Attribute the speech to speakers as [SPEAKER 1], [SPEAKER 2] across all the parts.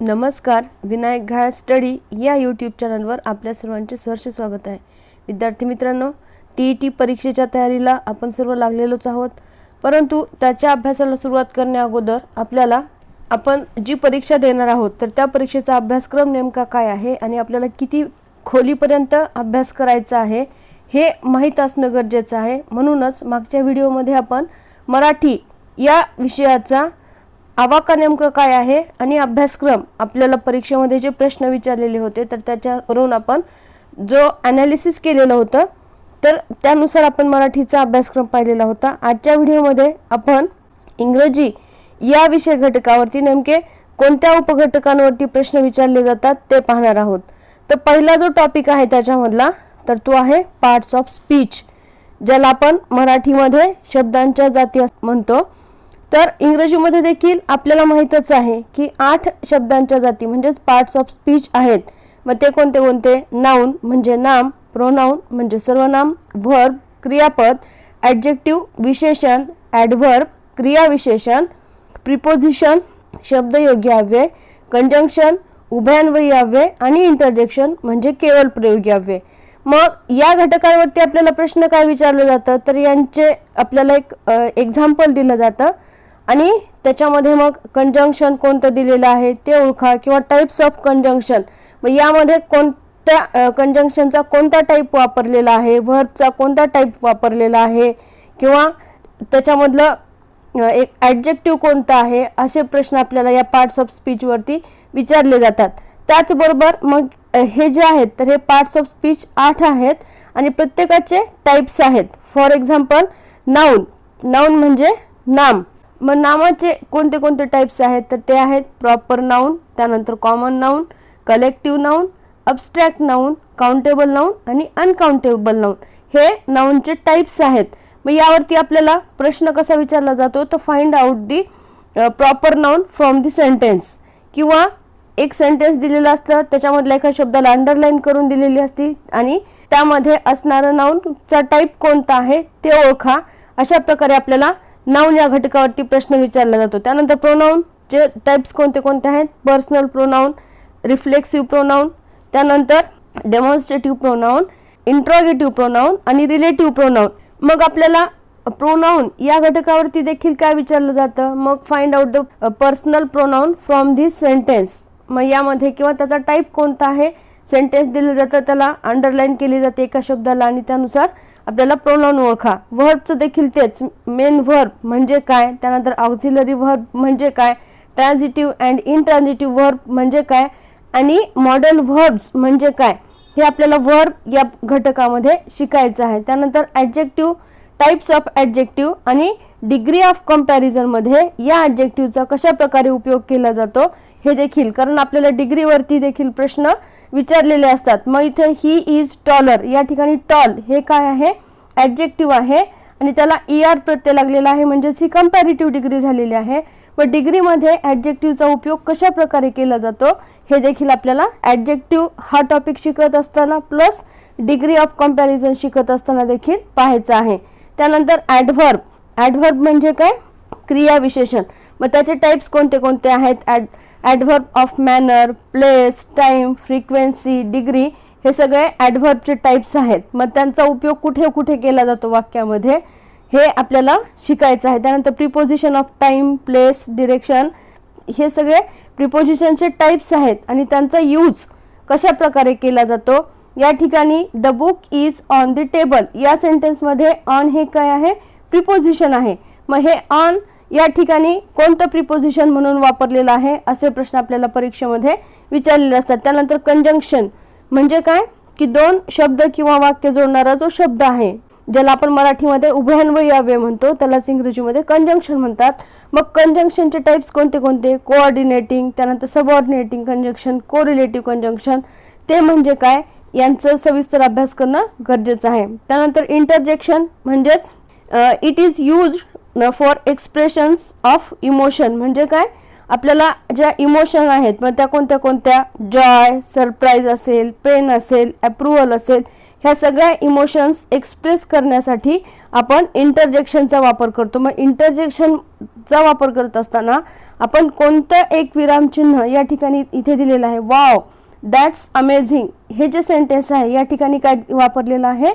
[SPEAKER 1] नमस्कार. विनायक घाळ स्टडी या यूट्यूब चॅनलवर आपल्या सर्वांचे सहर्ष स्वागत आहे. विद्यार्थी मित्रांनो, TET परीक्षेच्या तयारीला आपण सर्व लागलेलोच आहोत, परंतु त्याच्या अभ्यासाला सुरुवात करण्या अगोदर आपण जी परीक्षा देणार आहोत तर त्या परीक्षेचा अभ्यासक्रम नेमका काय आहे आणि आपल्याला किती खोलीपर्यंत अभ्यास करायचा आहे हे माहीत असणं गरजेचं आहे. म्हणूनच मागच्या व्हिडिओमध्ये आपण मराठी या विषयाचा आवाका नेमकं काय आहे आणि अभ्यासक्रम आपल्याला परीक्षेमध्ये जे प्रश्न विचारलेले होते तर त्याच्यावरून आपण जो ॲनालिसिस केलेलं होतं तर त्यानुसार आपण मराठीचा अभ्यासक्रम पाहिलेला होता. आजच्या व्हिडिओमध्ये आपण इंग्रजी या विषय घटकावरती नेमके कोणत्या उपघटकांवरती प्रश्न विचारले जातात ते पाहणार आहोत. तर पहिला जो टॉपिक आहे त्याच्यामधला तर तो आहे पार्ट्स ऑफ स्पीच, ज्याला आपण मराठीमध्ये शब्दांच्या जाती म्हणतो. तर इंग्रजीमध्ये देखील आपल्याला माहीतच आहे की 8 शब्दांच्या जाती म्हणजेच पार्ट्स ऑफ स्पीच आहेत. मग ते कोणते कोणते? नाउन म्हणजे नाम, प्रोनाउन म्हणजे सर्वनाम, व्हर्ब क्रियापद, ॲडजेक्टिव्ह विशेषण, ॲडव्हर्ब क्रियाविशेषण, प्रिपोजिशन शब्दयोगी अव्यय, कंजंक्शन उभयान्वयी अव्यय आणि इंटरजेक्शन म्हणजे केवळ प्रयोगी अव्यय. मग या घटकांवरती आपल्याला प्रश्न काय विचारले जातं तर यांचे आपल्याला एक एक्झाम्पल दिलं जातं आणि त्याच्यामध्ये मग कंजंक्शन कोणतं दिलेलं आहे ते ओळखा किंवा टाइप्स ऑफ कंजंक्शन, मग यामध्ये कोणत्या कंजंक्शनचा कोणता टाईप वापरलेला आहे, व्हर्बचा कोणता टाईप वापरलेला आहे किंवा त्याच्यामधलं एक ॲडजेक्टिव्ह कोणता आहे, असे प्रश्न आपल्याला या पार्ट्स ऑफ स्पीचवरती विचारले जातात. त्याचबरोबर मग हे जे आहेत तर हे पार्ट्स ऑफ स्पीच 8 आहेत आणि प्रत्येकाचे टाइप्स आहेत. फॉर एक्झाम्पल नाउन म्हणजे नाम. मग नामाचे कोणते कोणते टाइप्स आहेत तर ते आहेत प्रॉपर नाउन, त्यानंतर common noun, collective noun, abstract noun, countable noun आणि अनकाउंटेबल नाउन. हे नाउनचे टाइप्स आहेत. मग यावरती आपल्याला प्रश्न कसा विचारला जातो तर find out the proper noun from the sentence, किंवा एक सेंटेन्स दिलेलं असतं त्याच्यामधल्या एका शब्दाला अंडरलाईन करून दिलेली असती आणि त्यामध्ये असणारं नाउनचा टाईप कोणता आहे ते ओळखा. अशा प्रकारे आपल्याला नाउन या घटकावरती प्रश्न विचारला जातो. त्यानंतर प्रोनाउनचे टाइप्स कोणते कोणते आहेत? पर्सनल प्रोनाउन, रिफ्लेक्सिव्ह प्रोनाउन, त्यानंतर डेमॉन्स्ट्रेटिव्ह प्रोनाउन, इंट्रोगेटिव्ह प्रोनाउन आणि रिलेटिव्ह प्रोनाउन. मग आपल्याला प्रोनाउन या घटकावरती देखील काय विचारलं जातं? मग find out the personal pronoun from this sentence. मग यामध्ये किंवा त्याचा टाईप कोणता आहे, सेंटेन्स दिलं जातं त्याला अंडरलाईन केली जाते एका शब्दाला आणि त्यानुसार आपल्याला प्रोनाउन ओळखा. व्हर्बचं देखील तेच, मेन व्हर्ब म्हणजे काय, त्यानंतर ऑक्झिलरी व्हर्ब म्हणजे काय, ट्रान्झिटिव्ह अँड इनट्रान्झिटिव्ह व्हर्ब म्हणजे काय आणि मॉडल व्हर्ब्स म्हणजे काय, हे आपल्याला व्हर्ब या घटकामध्ये शिकायचं आहे. त्यानंतर ॲडजेक्टिव्ह, टाइप्स ऑफ ॲडजेक्टिव्ह आणि डिग्री ऑफ कंपॅरिझनमध्ये या ॲडजेक्टिव्हचा कशा प्रकारे उपयोग केला जातो हे देखील, कारण आपल्याला डिग्रीवरती देखील प्रश्न विचारलेले असतात. मग इथे ही इज टॉलर या ठिकाणी टॉल हे काय आहे? ॲडजेक्टिव्ह आहे आणि त्याला ER प्रत्यय लागलेला आहे म्हणजेच ही कंपॅरेटिव्ह डिग्री झालेली आहे. व डिग्रीमध्ये ॲडजेक्टिव्हचा उपयोग कशा प्रकारे केला जातो हे देखील आपल्याला ॲडजेक्टिव्ह हा टॉपिक शिकत असताना प्लस डिग्री ऑफ कंपॅरिझन शिकत असताना देखील पाहायचं आहे. त्यानंतर ॲडव्हर्ब म्हणजे काय? क्रियाविशेषण. मग त्याचे टाइप्स कोणते कोणते आहेत? Adverb of manner, place, time, frequency, degree हे सगळे ॲडव्हर्बचे टाइप्स आहेत. मग त्यांचा उपयोग कुठे कुठे केला जातो वाक्यामध्ये हे आपल्याला शिकायचं आहे. त्यानंतर preposition of time, place, direction हे सगळे प्रिपोजिशनचे टाइप्स आहेत आणि त्यांचा यूज कशा प्रकारे केला जातो. या ठिकाणी the book is on the table या सेंटेन्समध्ये ऑन हे काय आहे? प्रिपोजिशन आहे. मग हे ऑन या ठिकाणी कोणतं प्रिपोजिशन म्हणून वापरलेलं आहे असे प्रश्न आपल्याला परीक्षेमध्ये विचारलेले असतात. त्यानंतर कंजंक्शन म्हणजे काय की 2 शब्द किंवा वाक्य जोडणारा जो शब्द आहे ज्याला आपण मराठीमध्ये उभयान्वयी अव्यय म्हणतो त्यालाच इंग्रजीमध्ये कंजंक्शन म्हणतात. मग कंजंक्शनचे टाइप्स कोणते कोणते? कोऑर्डिनेटिंग, त्यानंतर सबऑर्डिनेटिंग कंजंक्शन, कोरिलेटिव्ह कंजंक्शन ते म्हणजे काय यांचं सविस्तर अभ्यास करणं गरजेचं आहे. त्यानंतर इंटरजेक्शन म्हणजेच it is used for expressions of emotion म्हणजे काय आपल्याला ज्या इमोशन आहेत मग त्या कोणत्या कोणत्या? जॉय, सरप्राईज असेल, पेन असेल, अप्रुव्हल असेल ह्या सगळ्या इमोशन्स एक्सप्रेस करण्यासाठी आपण इंटरजेक्शनचा वापर करतो. मग इंटरजेक्शनचा वापर करत असताना आपण कोणतं एक विरामचिन्ह या ठिकाणी इथे दिलेलं आहे, वाव, दॅट्स अमेझिंग, हे जे सेंटेन्स आहे या ठिकाणी काय वापरलेलं आहे,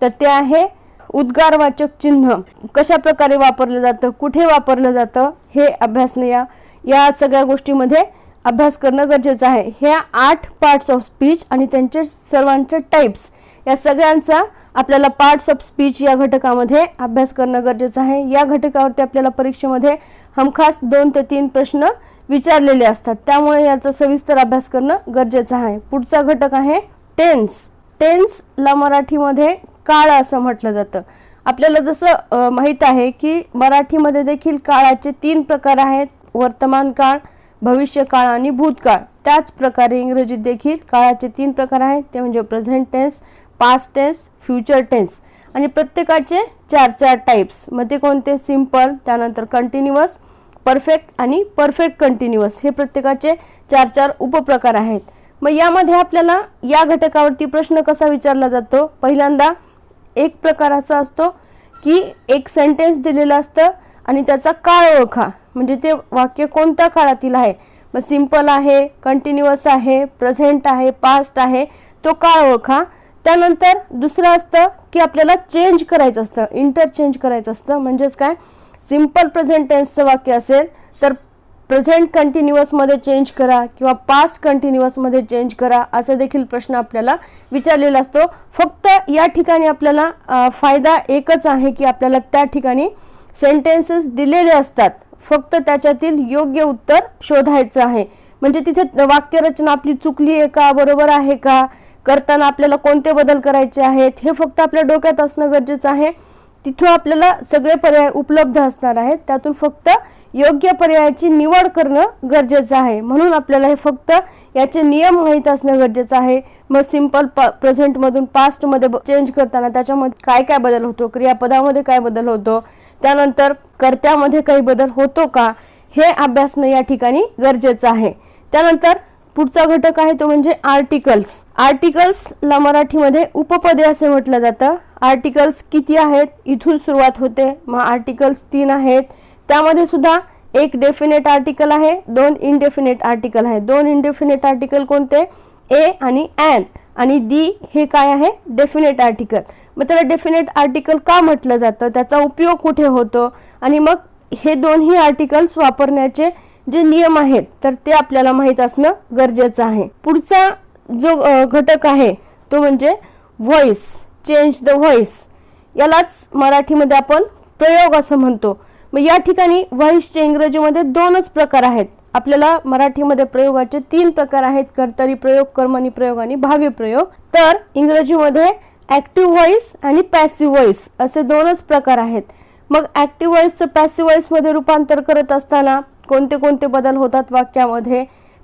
[SPEAKER 1] तर ते आहे उद्गारवाचक चिन्ह. कशा प्रकारे वापरलं जातं, कुठे वापरलं जातं, हे अभ्यासने या सगळ्या गोष्टीमध्ये अभ्यास करणं गरजेचं आहे. ह्या 8 पार्ट्स ऑफ स्पीच आणि त्यांचे सर्वांचे टाइप्स या सगळ्यांचा आपल्याला पार्ट्स ऑफ स्पीच या घटकामध्ये अभ्यास करणं गरजेचं आहे. या घटकावरती आपल्याला परीक्षेमध्ये हमखास 2 ते 3 प्रश्न विचारलेले असतात, त्यामुळे याचा सविस्तर अभ्यास करणं गरजेचं आहे. पुढचा घटक आहे टेन्स. टेन्सला मराठीमध्ये काळ असं म्हटलं जातं. आपल्याला जसं माहीत आहे की मराठीमध्ये देखील काळाचे 3 प्रकार आहेत, वर्तमान काळ, भविष्यकाळ आणि भूतकाळ. त्याच प्रकारे इंग्रजीत देखील काळाचे 3 प्रकार आहेत, ते म्हणजे present tense, past tense, future tense, आणि प्रत्येकाचे 4 टाइप्स. मग ते कोणते, सिंपल, त्यानंतर कंटिन्युअस, परफेक्ट आणि परफेक्ट कंटिन्युअस, हे प्रत्येकाचे 4 उपप्रकार आहेत. मग यामध्ये आपल्याला या घटकावरती प्रश्न कसा विचारला जातो, पहिल्यांदा एक प्रकार असा असतो की एक सेंटेन्स दिलेलं असतं आणि त्याचा काळ ओळखा, म्हणजे ते वाक्य कोणत्या काळातील आहे. मग सिंपल आहे, कंटिन्युअस आहे, प्रेझेंट आहे, पास्ट आहे, तो काळ ओळखा. त्यानंतर दुसरं असतं की आपल्याला चेंज करायचं असतं, इंटरचेंज करायचं असतं. म्हणजेच काय, सिंपल प्रेझेंट टेन्सचं वाक्य असेल तर प्रेझेंट कंटिन्युअसमध्ये चेंज करा किंवा पास्ट कंटिन्युअसमध्ये चेंज करा, असा देखील प्रश्न आपल्याला विचारलेला असतो. फक्त या ठिकाणी आपल्याला फायदा एकच आहे की आपल्याला त्या ठिकाणी सेंटेन्सेस दिलेले असतात, फक्त त्याच्यातील योग्य उत्तर शोधायचं आहे. म्हणजे तिथे वाक्यरचना आपली चुकली आहे का, बरोबर आहे का, करताना आपल्याला कोणते बदल करायचे आहेत, हे फक्त आपल्या डोक्यात असणं गरजेचं आहे. तिथून आपल्याला सगळे पर्याय उपलब्ध असणार आहेत, त्यातून फक्त योग्य पर्यायाची निवड करणं गरजेचं आहे. म्हणून आपल्याला हे फक्त याचे नियम माहीत असणं गरजेचं आहे. मग सिंपल प्रेझेंटमधून पास्टमध्ये चेंज करताना त्याच्यामध्ये काय काय बदल होतो, क्रियापदामध्ये काय बदल होतो, त्यानंतर कर्त्यामध्ये काही बदल होतो का, हे अभ्यासणं या ठिकाणी गरजेचं आहे. त्यानंतर पुढचा घटक आहे तो म्हणजे आर्टिकल्स. आर्टिकल्सला मराठीमध्ये उपपदे असे म्हटलं जातं. आर्टिकल्स किती आहेत, इथून सुरुवात होते. मग आर्टिकल्स 3 आहेत. त्यामध्ये सुद्धा एक डेफिनेट आर्टिकल आहे, 2 इनडेफिनेट आर्टिकल आहे. 2 इनडेफिनेट आर्टिकल कोणते, ए आणि ॲन, आणि दी हे काय आहे, डेफिनेट आर्टिकल. मग त्याला डेफिनेट आर्टिकल का म्हटलं जातं, त्याचा उपयोग कुठे होतो, आणि मग हे दोन्ही आर्टिकल्स वापरण्याचे जे नियम आहेत तर ते आपल्याला माहीत असणं गरजेचं आहे. पुढचा जो घटक आहे तो म्हणजे व्हॉइस, चेंज द व्हॉइस. यालाच मराठीमध्ये आपण प्रयोग असं म्हणतो. मग या ठिकाणी व्हॉइसचे इंग्रजीमध्ये 2च प्रकार आहेत. आपल्याला मराठीमध्ये प्रयोगाचे 3 प्रकार आहेत, कर्तरी प्रयोग, कर्मणी प्रयोग आणि भावी प्रयोग. तर इंग्रजीमध्ये ॲक्टिव्ह व्हॉइस आणि पॅसिव्ह व्हॉइस असे 2च प्रकार आहेत. मग ॲक्टिव्ह व्हॉइसचं पॅसिव्ह व्हॉइसमध्ये रूपांतर करत असताना कोणते कोणते बदल होतात वाक्यामध्ये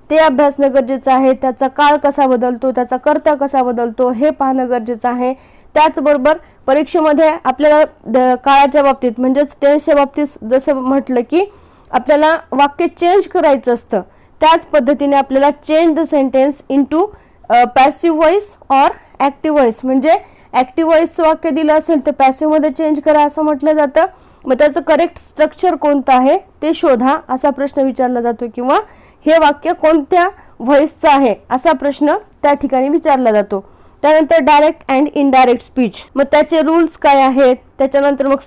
[SPEAKER 1] ते अभ्यासणं गरजेचं आहे. त्याचा काळ कसा बदलतो, त्याचा कर्ता कसा बदलतो, हे पाहणं गरजेचं आहे. त्याचबरोबर परीक्षेमध्ये आपल्याला काळाच्या बाबतीत म्हणजेच टेन्सच्या बाबतीत जसं म्हटलं की आपल्याला वाक्य चेंज करायचं असतं, त्याच पद्धतीने आपल्याला change the sentence into passive voice or active voice. म्हणजे ॲक्टिव्ह व्हॉइसचं वाक्य दिलं असेल तर पॅसिव्हमध्ये चेंज करा असं म्हटलं जातं. मग त्याचं करेक्ट स्ट्रक्चर कोणतं आहे ते शोधा असा प्रश्न विचारला जातो, किंवा हे वाक्य कोणत्या व्हॉइसचं आहे असा प्रश्न त्या ठिकाणी विचारला जातो. त्यानंतर डायरेक्ट अँड इनडायरेक्ट स्पीच, मग त्याचे रूल्स काय आहेत. त्याच्यानंतर मग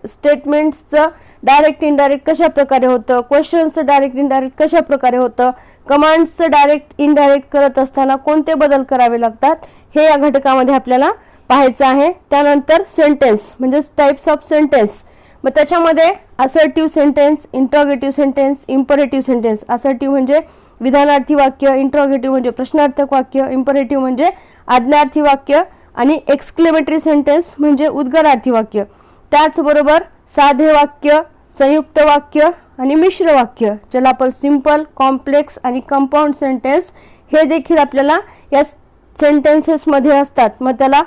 [SPEAKER 1] स्टेटमेंट्सचं डायरेक्ट इनडायरेक्ट कशा प्रकारे होतं, क्वेश्चन्सचं डायरेक्ट इनडायरेक्ट कशा प्रकारे होतं, कमांड्सचं डायरेक्ट इनडायरेक्ट करत असताना कोणते बदल करावे लागतात, हे या घटकामध्ये आपल्याला पाहायचं आहे. त्यानंतर सेंटेन्स म्हणजे टाइप्स ऑफ सेंटेन्स. मग त्याच्यामध्ये assertive sentence, interrogative sentence, imperative sentence. Assertive म्हणजे विधानार्थी वाक्य, इंट्रोगेटिव्ह म्हणजे प्रश्नार्थक वाक्य, इम्परेटिव्ह म्हणजे आज्ञार्थी वाक्य, आणि एक्सक्लेमेटरी सेंटेन्स म्हणजे उद्गारार्थी वाक्य. त्याचबरोबर साधे वाक्य, संयुक्त वाक्य आणि मिश्र वाक्य, ज्याला आपण सिंपल, कॉम्प्लेक्स आणि कंपाऊंड सेंटेन्स हे देखील आपल्याला या सेंटेन्सेसमध्ये असतात. मग त्याला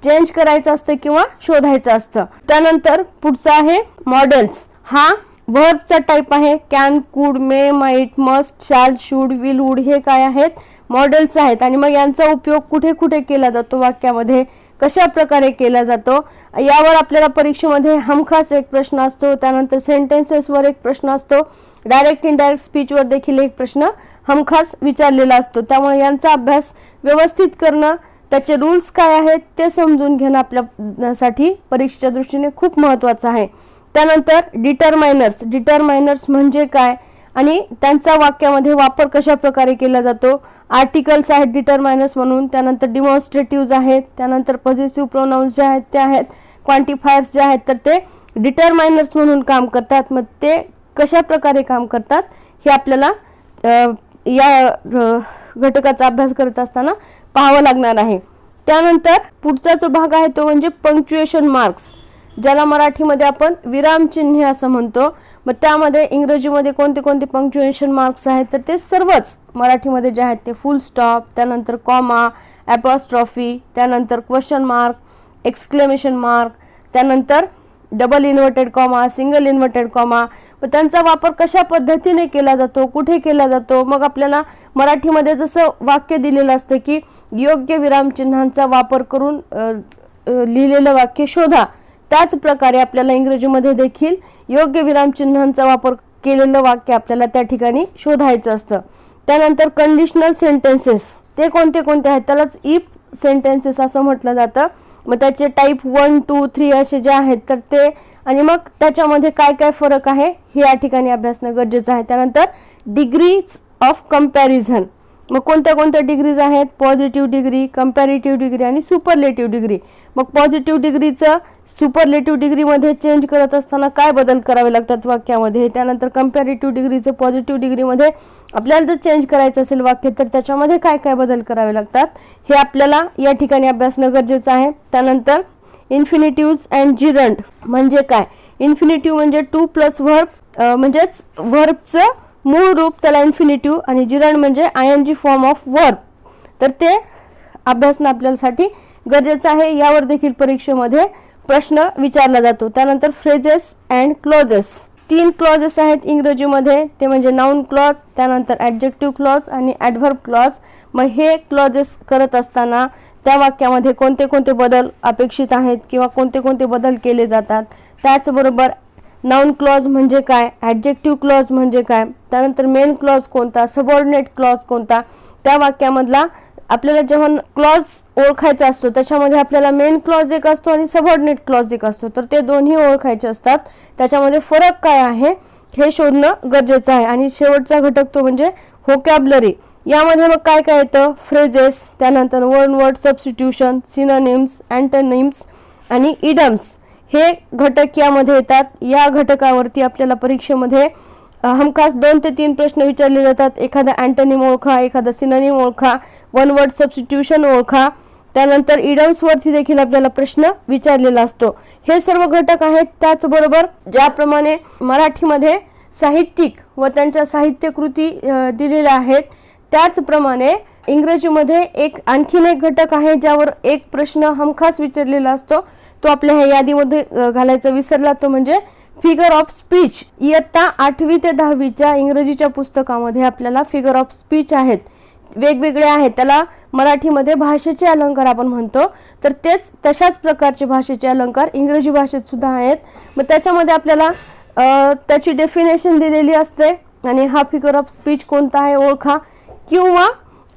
[SPEAKER 1] चेंज करायचं असतं किंवा शोधायचं असतं. त्यानंतर पुढचा आहे मॉडेल्स. हा व्हर्बचा टाईप आहे. कॅन, कुड, मे, माइट, मस्ट, शाल, शूड, विल, वुड हे काय आहेत, मॉडेल्स आहेत. आणि मग यांचा उपयोग कुठे कुठे केला जातो वाक्यामध्ये, कशा प्रकारे केला जातो यावर आपल्याला परीक्षेमध्ये हमखास एक प्रश्न असतो. त्यानंतर सेंटेन्सेसवर एक प्रश्न असतो. डायरेक्ट इनडायरेक्ट स्पीचवर देखील एक प्रश्न हमखास विचारलेला असतो. त्यामुळे यांचा अभ्यास व्यवस्थित करणं, त्याचे रूल्स काय आहेत ते समजून घेणं आपल्यासाठी परीक्षेच्या दृष्टीने खूप महत्त्वाचं आहे. त्यानंतर डिटरमायनर्स म्हणजे काय आणि त्यांचा वाक्यामध्ये वापर कशा प्रकारे केला जातो. आर्टिकल्स आहेत डिटरमायनर्स म्हणून, त्यानंतर डिमॉन्स्ट्रेटिव्हज आहेत, त्यानंतर पॉझिटिव्ह प्रोनाउन्स जे आहेत ते आहेत, क्वांटिफायर्स जे आहेत तर ते डिटरमायनर्स म्हणून काम करतात. मग ते कशा प्रकारे काम करतात हे आपल्याला या घटकाचा अभ्यास करत असताना पाहावं लागणार आहे. त्यानंतर पुढचा जो भाग आहे तो म्हणजे पंक्च्युएशन मार्क्स, ज्याला मराठीमध्ये आपण विरामचिन्हे असं म्हणतो. मग त्यामध्ये इंग्रजीमध्ये कोणते कोणते पंक्च्युएशन मार्क्स आहेत तर ते सर्वच मराठीमध्ये जे आहेत ते फुल स्टॉप, त्यानंतर कॉमा, ॲपॉस्ट्रॉफी, त्यानंतर क्वेश्चन मार्क, एक्सक्लेमेशन मार्क, त्यानंतर double inverted comma, single inverted comma. मग त्यांचा वापर कशा पद्धतीने केला जातो, कुठे केला जातो. मग आपल्याला मराठीमध्ये जसं वाक्य दिलेलं असतं की योग्य विरामचिन्हांचा वापर करून लिहिलेलं वाक्य शोधा, त्याच प्रकारे आपल्याला इंग्रजीमध्ये देखील योग्य विरामचिन्हांचा वापर केलेलं वाक्य आपल्याला त्या ठिकाणी शोधायचं असतं. त्यानंतर कंडिशनल सेंटेन्सेस ते कोणते कोणते आहेत त्यालाच इफ सेंटेन्सेस असं म्हटलं जातं. मग त्याचे टाईप 1, 2, 3 असे जे आहेत तर ते, आणि मग त्याच्यामध्ये काय काय फरक आहे हे या ठिकाणी अभ्यासणं गरजेचं आहे. त्यानंतर डिग्रीज ऑफ कंपॅरिझन, मग कोणत्या कोणत्या डिग्रीज आहेत, पॉझिटिव्ह डिग्री, कंपॅरेटिव्ह डिग्री आणि सुपरलेटिव्ह डिग्री. मग पॉझिटिव्ह डिग्रीचं सुपरलेटिव्ह डिग्रीमध्ये चेंज करत असताना काय बदल करावे लागतात वाक्यामध्ये. त्यानंतर कंपॅरेटिव्ह डिग्रीचं पॉझिटिव्ह डिग्रीमध्ये आपल्याला जर चेंज करायचं असेल वाक्य तर त्याच्यामध्ये काय काय बदल करावे लागतात हे आपल्याला या ठिकाणी अभ्यासणं गरजेचं आहे. त्यानंतर इन्फिनिटिव्ज अँड जिरंड म्हणजे काय. इन्फिनिटिव्ह म्हणजे टू प्लस व्हर्ब, म्हणजेच व्हर्बचं मूळ रूप त्याला इन्फिनिटिव्ह, आणि जिरंड म्हणजे ING फॉर्म ऑफ वर्ब. तर ते अभ्यासणं आपल्यासाठी गरजेचं आहे. यावर देखील परीक्षेमध्ये प्रश्न विचारला जातो. त्यानंतर फ्रेजेस अँड क्लॉजेस, 3 क्लॉजेस आहेत इंग्रजीमध्ये, ते म्हणजे नाउन क्लॉज, त्यानंतर ॲडजेक्टिव्ह क्लॉज आणि ॲडव्हर्ब क्लॉज. मग हे क्लॉजेस करत असताना त्या वाक्यामध्ये कोणते कोणते बदल अपेक्षित आहेत किंवा कोणते कोणते बदल केले जातात. त्याचबरोबर नाउन क्लॉज म्हणजे काय, ॲडजेक्टिव्ह क्लॉज म्हणजे काय, त्यानंतर मेन क्लॉज कोणता, सबऑर्डिनेट क्लॉज कोणता. त्या वाक्यामधला आपल्याला जेव्हा क्लॉज ओळखायचा असतो त्याच्यामध्ये आपल्याला मेन क्लॉज एक असतो आणि सबऑर्डिनेट क्लॉज एक असतो, तर ते दोन्ही ओळखायचे असतात. त्याच्यामध्ये फरक काय आहे हे शोधणं गरजेचं आहे. आणि शेवटचा घटक तो म्हणजे व्होकॅब्युलरी. यामध्ये मग काय काय येतं, फ्रेजेस, त्यानंतर one word substitution, synonyms, antonyms आणि इडम्स हे घटक यामध्ये येतात. या घटकावरती आपल्याला परीक्षेमध्ये हमखास 2 ते 3 प्रश्न विचारले जातात. एखादा अँटोनिम ओळखा, एखादा सिनोनिम ओळखा, वन वर्ड सबस्टिट्यूशन ओळखा. त्यानंतर इडम्सवरती देखील आपल्याला प्रश्न विचारलेला असतो. हे सर्व घटक आहेत. त्याचबरोबर ज्याप्रमाणे मराठीमध्ये साहित्यिक व त्यांच्या साहित्यकृती दिलेल्या आहेत त्याचप्रमाणे इंग्रजीमध्ये आणखीन एक घटक आहे ज्यावर एक प्रश्न हमखास विचारलेला असतो. तो आपल्या ह्या यादीमध्ये घालायचा विसरला, तो म्हणजे फिगर ऑफ स्पीच. इयत्ता 8वी ते 10वीच्या इंग्रजीच्या पुस्तकामध्ये आपल्याला फिगर ऑफ स्पीच आहेत, वेगवेगळे आहेत. त्याला मराठीमध्ये भाषेचे अलंकार आपण म्हणतो, तर तेच तशाच प्रकारचे भाषेचे अलंकार इंग्रजी भाषेत सुद्धा आहेत. मग त्याच्यामध्ये आपल्याला त्याची डेफिनेशन दिलेली असते आणि हा फिगर ऑफ स्पीच कोणता आहे ओळखा, किंवा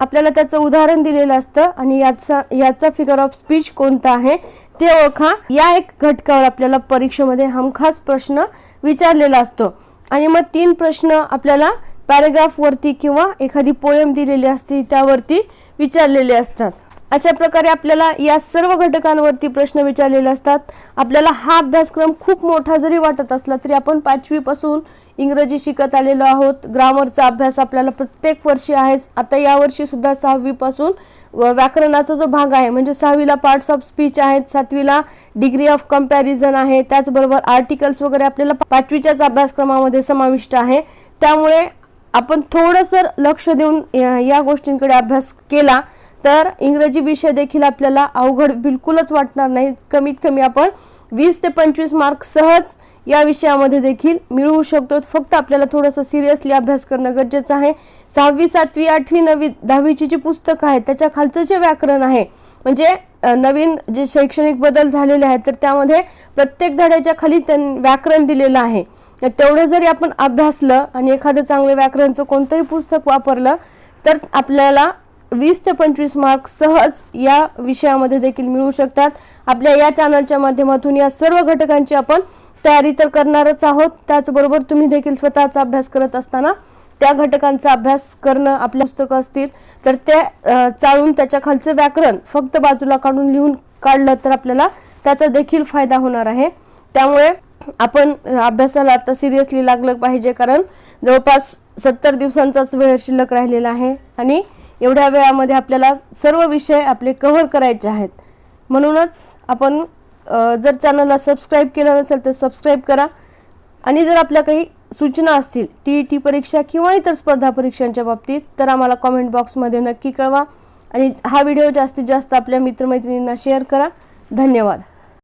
[SPEAKER 1] आपल्याला त्याचं उदाहरण दिलेलं असतं आणि याचा फिगर ऑफ स्पीच कोणता आहे ते ओळखा. या एक घटकावर आपल्याला परीक्षेमध्ये हमखास प्रश्न विचारलेला असतो. आणि मग 3 प्रश्न आपल्याला पॅराग्राफवरती किंवा एखादी पोएम दिलेली असते त्यावरती विचारलेले असतात. अशा प्रकारे आपल्याला या सर्व घटकांवरती प्रश्न विचारलेले असतात. आपल्याला हा अभ्यासक्रम खूप मोठा जरी वाटत असला तरी आपण 5वी पासून इंग्रजी शिकत आलेलो आहोत. ग्रामरचा अभ्यास आपल्याला प्रत्येक वर्षी आहे. आता यावर्षी सुद्धा 6वी पासून व्याकरणाचा जो भाग आहे म्हणजे 6वीला पार्ट्स ऑफ स्पीच आहेत, 7वीला डिग्री ऑफ कंपॅरिझन आहे, त्याचबरोबर आर्टिकल्स वगैरे आपल्याला 5वीच्याच अभ्यासक्रमामध्ये समाविष्ट आहे. त्यामुळे आपण थोडंसं लक्ष देऊन या गोष्टींकडे अभ्यास केला तर इंग्रजी विषय देखील आपल्याला अवघड बिलकुलच वाटणार नाही. कमीत कमी आपण 20 ते 25 मार्क सहज या विषयामध्ये देखील मिळवू शकतो. फक्त आपल्याला थोडंसं सिरियसली अभ्यास करणं गरजेचं आहे. 6वी, 7वी, 8वी, 9वी, 10वीची जी पुस्तकं आहेत त्याच्या खालचं जे व्याकरण आहे म्हणजे नवीन जे शैक्षणिक बदल झालेले आहेत तर त्यामध्ये प्रत्येक धड्याच्या खाली व्याकरण दिलेलं आहे. तर तेवढं जरी आपण अभ्यासलं आणि एखादं चांगलं व्याकरणचं कोणतंही पुस्तक वापरलं तर आपल्याला 20 ते 25 मार्क सहज या विषयामध्ये देखील मिळू शकतात. आपल्या या चॅनलच्या माध्यमातून या सर्व घटकांची आपण तयारी तर करणारच आहोत. त्याचबरोबर तुम्ही देखील स्वतःचा अभ्यास करत असताना त्या घटकांचा अभ्यास करणं, आपल्या पुस्तकं असतील तर ते चाळून त्याच्या खालचं व्याकरण फक्त बाजूला काढून लिहून काढलं तर आपल्याला त्याचा देखील फायदा होणार आहे. त्यामुळे आपण अभ्यासाला आता सिरियसली लागलं पाहिजे, कारण जवळपास 70 दिवसांचाच वेळ शिल्लक राहिलेला आहे आणि एवढ्या वेळामध्ये आपल्याला सर्व विषय आपले कव्हर करायचे आहेत. म्हणूनच आपण जर चॅनलला सबस्क्राईब केलं नसेल तर सबस्क्राईब करा आणि जर आपल्या काही सूचना असतील TET परीक्षा किंवा इतर स्पर्धा परीक्षांच्या बाबतीत तर आम्हाला कमेंट बॉक्समध्ये नक्की कळवा आणि हा व्हिडिओ जास्तीत जास्त आपल्या मित्रमैत्रिणींना शेअर करा. धन्यवाद.